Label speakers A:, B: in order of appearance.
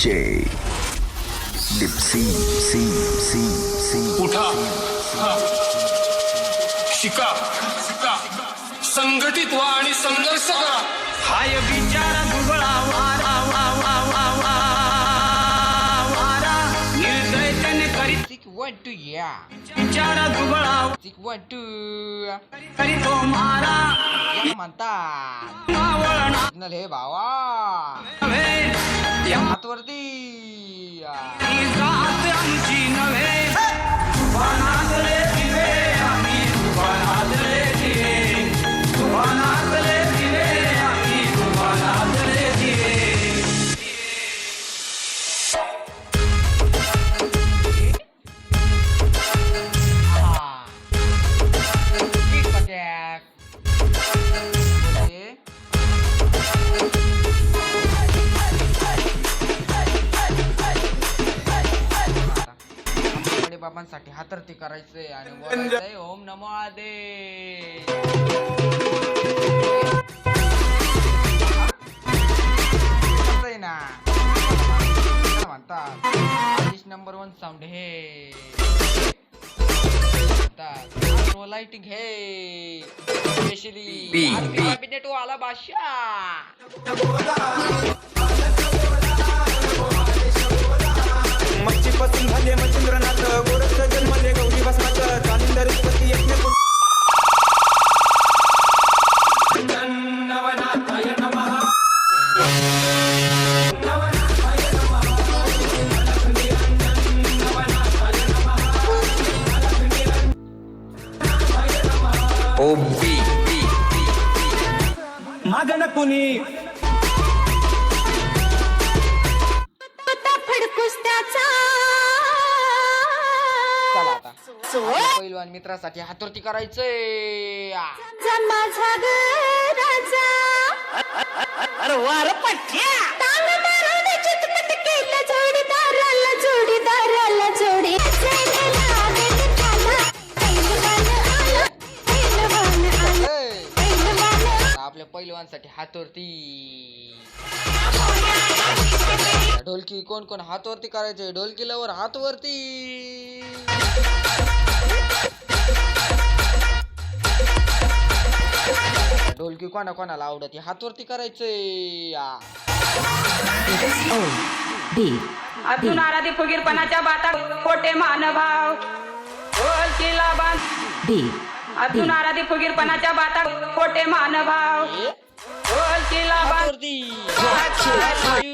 A: DJ डिप्सी C C C
B: उठा शिका संघटित व्हा आणि संघर्ष करा.
C: हाय बिचारा दुबळा वारा निर्दय त्याने करीत बिचारा दुबळा करीतो मारा
D: म्हणतात
C: मावळणा
D: सिग्नल हे भावा
C: नव्हे या
D: हातवरती
C: ही जात आमची नव्हे तुफानातले दिवे आम्ही तुफानातले दिवे तुफानातले दिवे आम्ही तुफानातले दिवे
D: बाबांसाठी हातरती करायचंय आणि बोलायचंय ओम नमो आदे ना म्हणतात नंबर 1 साऊंड हे लाइटिंग हे स्पेशली कॅबिनेट वाला बादशाह
E: मच्छीपासून झाले मच्छिंद्रनाथ गोरख जन्मले गौरी भस्माच कालिंदर पती यज्ञ
C: नवनाथाय नमः
A: ओ बी
E: मागण कुणी
D: चला आता पहिलवान मित्रासाठी हातवरती करायचंय
F: माझा राजा
C: अरे वार पठ्या
F: तांग मारून चितपट केलं जोडीदाराला जोडीदाराला जोडी
D: आपल्या पहिलवानसाठी हातवरती ढोलकी कोण कोण हातवरती करायचे ढोलकी लवर हातवरती ढोलकी कोणा कोणाला आवडते हातवरती करायचंय
G: अजून आराधी फुगीरपणाच्या बाता खोटे मानभाव ढोलकीला बांध अजून आराधी फुगीरपणाच्या बाता खोटे मानभाव ढोलकीला बांध
D: हातवरती